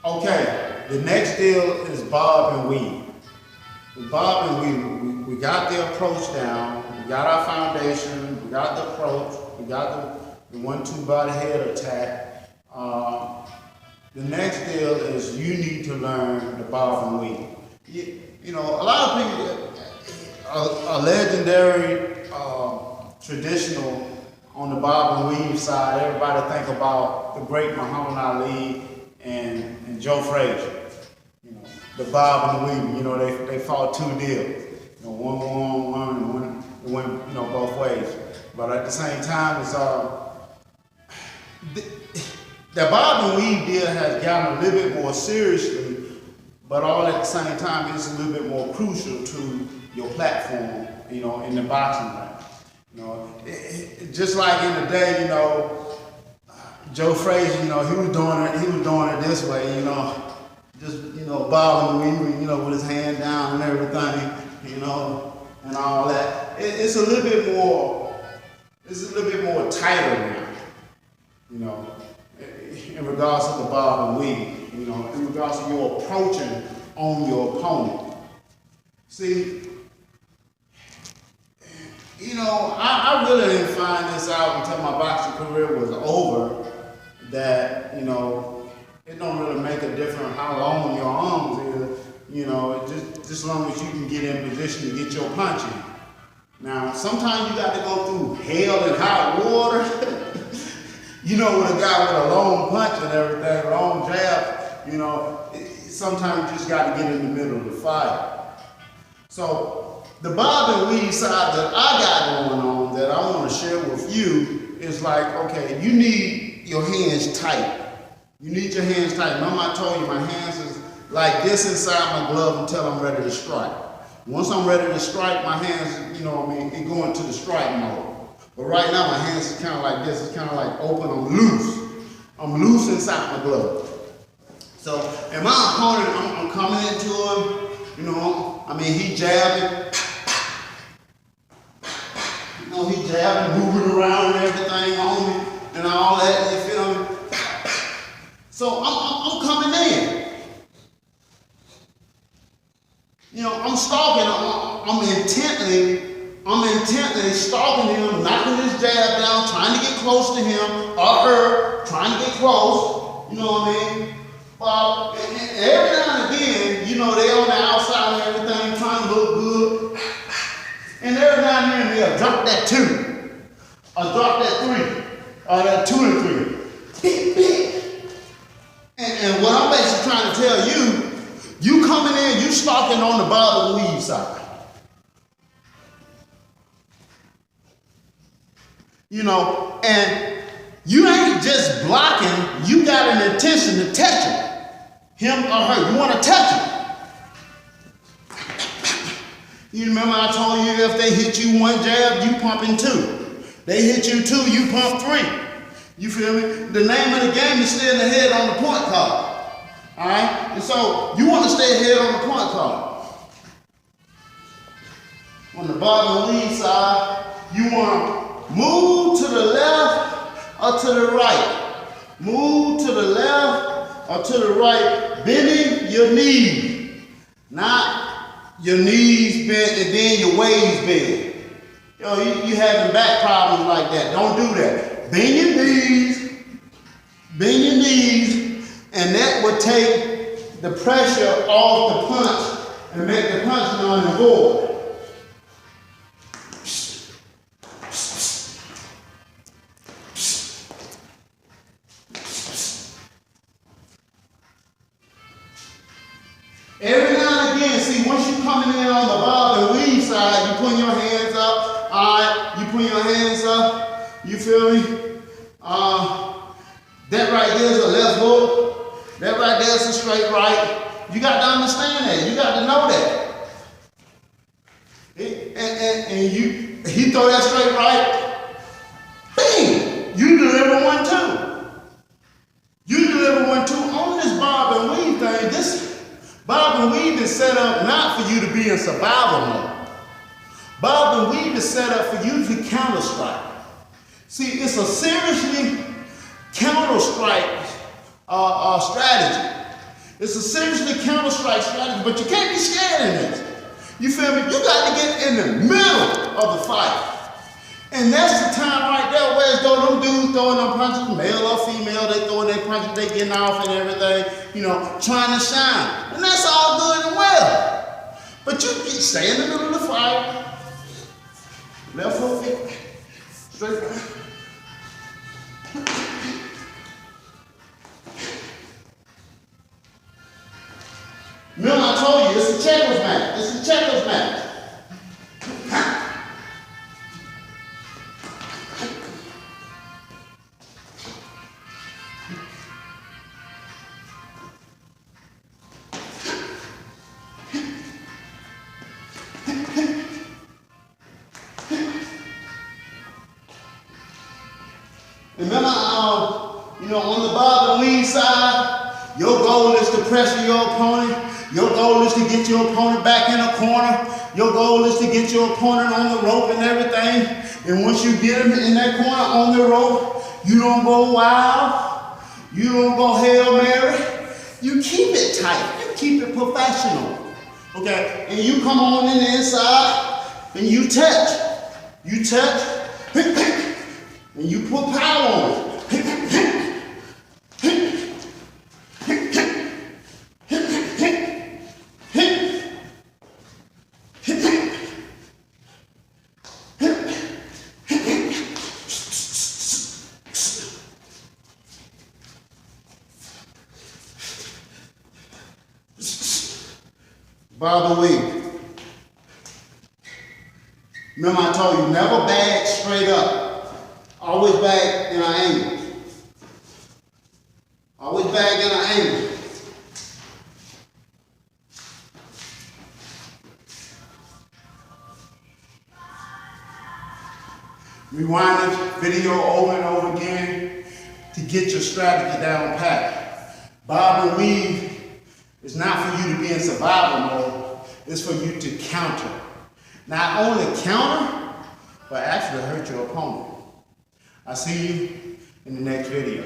Okay, the next deal is bob and weave. With bob and weave, we got the approach down, we got our foundation, we got the approach, we got the 1-2 body head attack. The next deal is you need to learn the bob and weave. You know, a lot of people are legendary, traditional on the bob and weave side. Everybody think about the great Muhammad Ali and Joe Frazier. You know, the bob and weave. You know, they fought 2 deals. You know, one, and one. It went, you know, both ways. But at the same time, it's the bob and weave deal has gotten a little bit more seriously, but all at the same time, it's a little bit more crucial to your platform, you know, in the boxing ring. You know, just like in the day, you know, Joe Frazier, you know, he was doing it this way, you know, just, you know, bob and weaving, you know, with his hand down and everything, you know, and all that. It's a little bit more tighter now, you know, in regards to the bob and weave, you know, in regards to your approaching on your opponent. See, you know, I really didn't find this out until my boxing career was over, that, you know, it don't really make a difference how long your arms is, you know, just as long as you can get in position to get your punch in. Now, sometimes you got to go through hell and hot water, you know, with a guy with a long punch and everything, long jab, you know, sometimes you just got to get in the middle of the fight. So, the bob and weave side that I got going on that I want to share with you is like, okay, you need your hands tight. You need your hands tight. Remember I told you my hands is like this inside my glove until I'm ready to strike. Once I'm ready to strike, my hands, you know what I mean, it go into the strike mode. But right now my hands is kind of like this. It's kind of like open, I'm loose. I'm loose inside my glove. So, and my opponent, I'm coming into him, you know, I mean, he jabbing. You know, he jabbing, moving around and everything on me and all that, you feel me? So I'm coming in. You know, I'm stalking, I'm intently stalking him, knocking his jab down, trying to get close to him, or her, trying to get close, you know what I mean? And every now and again, you know, they on the outside and everything, trying to look good. And every now and then they'll drop that 2, or drop that 3, or that 2 and 3. And what I'm basically trying to tell you, you coming in, you stalking on the bob and weave side. You know, and you ain't just blocking, you got an intention to touch him or her. You want to touch him. You remember I told you if they hit you 1 jab, you pumping 2. They hit you 2, you pump 3. You feel me? The name of the game is staying ahead on the point card. Alright? And so you want to stay ahead on the point card. On the bob and weave side, you want to move to the left or to the right. Move to the left or to the right, bending your knees. Not your knees bent and then your waist bent. Yo, you having back problems like that. Don't do that. Bend your knees, and that would take the pressure off the punch and make the punch null and void. Every now and again, see, once you coming in on the bob and weave side, you putting your hands up, all right, you put your hands up, you feel me? That right there is a left hook, that right there is a straight right. You got to understand that, you got to know that. And he throw that straight right, bang, you deliver 1-2. You deliver 1-2 on this bob and weave thing. This bob and weave is set up not for you to be in survival mode. Bob and weave is set up for you to counter strike. See, it's a seriously counter strike strategy. It's a seriously counter-strike strategy, but you can't be scared in this. You feel me? You got to get in the middle of the fight. And that's the time right there where it's though them dudes throwing them punches, male or female, they throwing their punches, they getting off and everything, you know, trying to shine. And that's all good and well. But you stay in the middle of the fight. Left foot, straight back. Remember I told you, it's a checkers match. It's a checkers match. Remember, you know, on the gobbling side, your goal is to pressure your opponent. Your goal is to get your opponent back in a corner. Your goal is to get your opponent on the rope and everything. And once you get him in that corner on the rope, you don't go wild. You don't go Hail Mary. You keep it tight. You keep it professional. Okay? And you come on in the inside and you touch. You touch. And you put power on it. By the way, remember I told you, never bag straight up. Always bag in an angle. Always bag in an angle. Rewind this video over and over again to get your strategy down pat. Bob and weave is not for you to be in survival mode. It's for you to counter. Not only counter, but actually hurt your opponent. I'll see you in the next video.